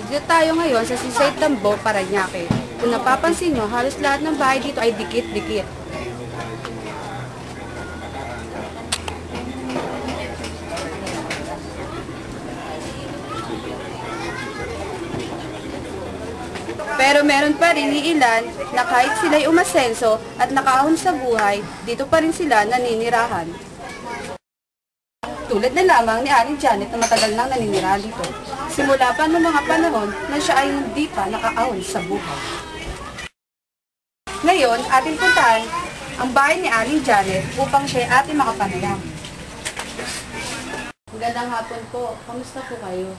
Dito tayo ngayon sa Sisay Tambo, Parañaque. Kung napapansin nyo, halos lahat ng bahay dito ay dikit-dikit. Pero meron pa rin iilan na kahit sila'y umasenso at nakaahon sa buhay, dito pa rin sila naninirahan. Tulad na lamang ni Aling Janet na matagal nang naninirahan dito. Simula pa noong mga panahon na siya ay hindi pa nakaahon sa buhay. Ngayon, ating puntahan ang bahay ni Aling Janet upang siya ay ating makapanayam. Magandang hapon po. Kamusta po kayo?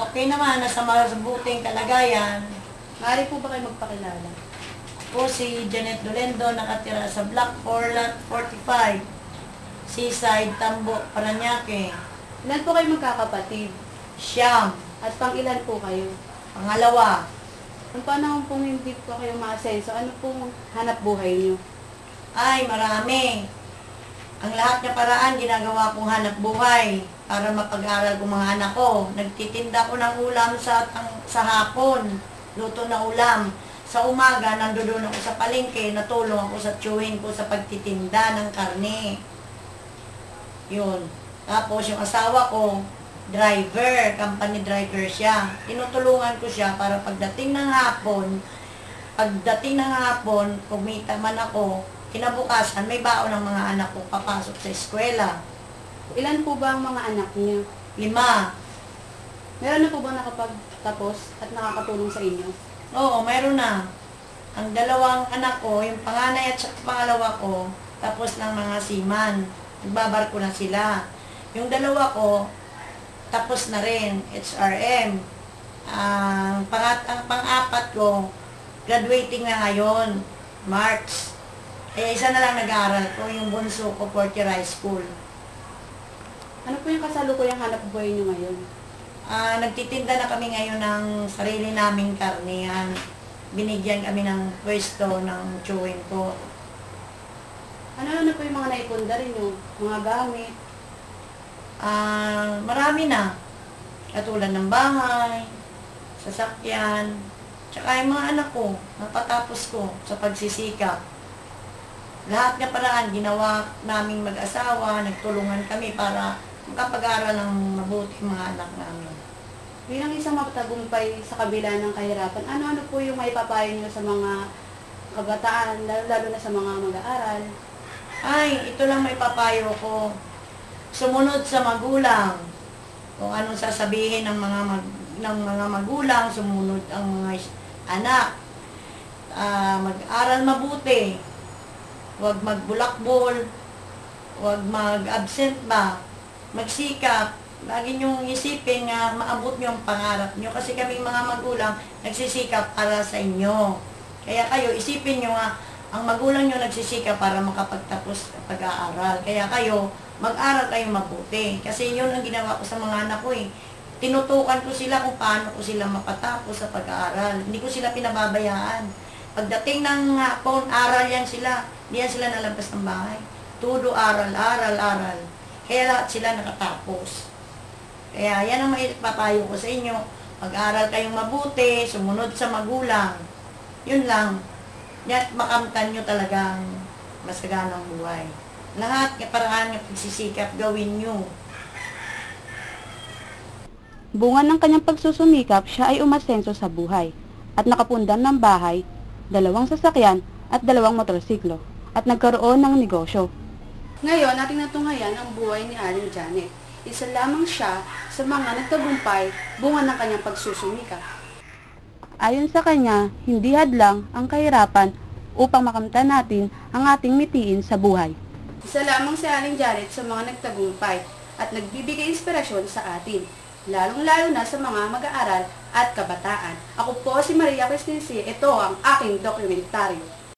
Okay naman, nasa mabuting kalagayan. Maaari po ba kayo magpakilala? Po si Janet Dolendo, nakatira sa Block 4, Lot 45, Seaside, Tambo, Parañaque. Ilan po kayo magkakapatid? Siyam, At pang ilan po kayo? pangalawa. Kung paano pong hindi po kayo maasenso, ano pong hanap buhay niyo? Ay, marami. Ang lahat ng paraan ginagawa kong hanap buhay para mapag-aral ko mga anak ko. Nagtitinda ko ng ulam sa hapon, luto na ulam. Sa umaga, nandoon ako sa palengke, natulong ako sa tiyuhin ko sa pagtitinda ng karne. Yun. Tapos yung asawa ko, driver, company driver siya. Tinutulungan ko siya para pagdating ng hapon, kumita man ako, kinabukasan, may baon ng mga anak ko papasok sa eskwela. Ilan po ba ang mga anak niyo? 5. Meron na po ba nakapagtapos at nakakatulong sa inyo? Oo, meron na. Ang dalawang anak ko, yung panganay at pangalawa ko, tapos ng mga seaman. Nagbabarko na sila. Yung dalawa ko, tapos na rin, HRM. Ang pang-apat ko, graduating na ngayon, March. Kaya isa na lang nag-aaral ko, yung bunso ko, 40 high school. Ano po yung kasalukuyang hanap buhay niyo ngayon? Nagtitinda na kami ngayon ng sarili naming karnihan. Binigyan kami ng pwesto ng tiyuhin ko. Ano po yung mga naipundar niyo? Mga gamit? Marami na. Katulad ng bahay, sasakyan, tsaka yung mga anak ko, napatapos ko sa pagsisikap. Lahat ng paraan ginawa naming mag-asawa, nagtulungan kami para makapag-aral ng mabuti mga anak namin. Bilang isang matagumpay sa kabila ng kahirapan, ano-ano po yung maipapayo niyo sa mga kabataan, lalo na sa mga mag-aaral? Ay, ito lang may papayo ko. Sumunod sa magulang. Kung anong sasabihin ng mga magulang, sumunod ang mga anak. Mag-aral mabuti. Huwag magbulakbol. Huwag mag-absent ba. Magsikap. Lagi niyong isipin nga maabot niyo ang pangarap niyo. Kasi kaming mga magulang nagsisikap para sa inyo. Kaya kayo, isipin niyo nga, ang magulang niyo nagsisikap para makapagtapos ng pag-aaral. Kaya kayo, mag-aral kayo mabuti. Kasi yun ang ginawa ko sa mga anak ko eh. Tinutukan ko sila kung paano ko sila mapatapos sa pag-aaral. Hindi ko sila pinababayaan. Pagdating ng hapon, aral yan sila. Hindi yan sila nalabas ng bahay. Tudo, aral, aral, aral. Kaya lahat sila nakatapos. Kaya yan ang maipapayo ko sa inyo. Mag-aral kayong mabuti, sumunod sa magulang. Yun lang. Yan, makamtan nyo talagang masaganang buhay. Lahat ng paraan ng pagsisikap gawin nyo. Bunga ng kanyang pagsusumikap, siya ay umasenso sa buhay at nakapundan ng bahay, 2 sasakyan at 2 motorsiklo at nagkaroon ng negosyo. Ngayon, ating natunghayan ang buhay ni Aling Janet. Isa lamang siya sa mga nagtagumpay bunga ng kanyang pagsusumikap. Ayon sa kanya, hindi hadlang ang kahirapan upang makamtan natin ang ating mitiin sa buhay. Isa lamang si Aling Janet sa mga nagtagumpay at nagbibigay inspirasyon sa atin, lalong-lalo na sa mga mag-aaral at kabataan. Ako po si Maria Cristina, ito ang aking dokumentaryo.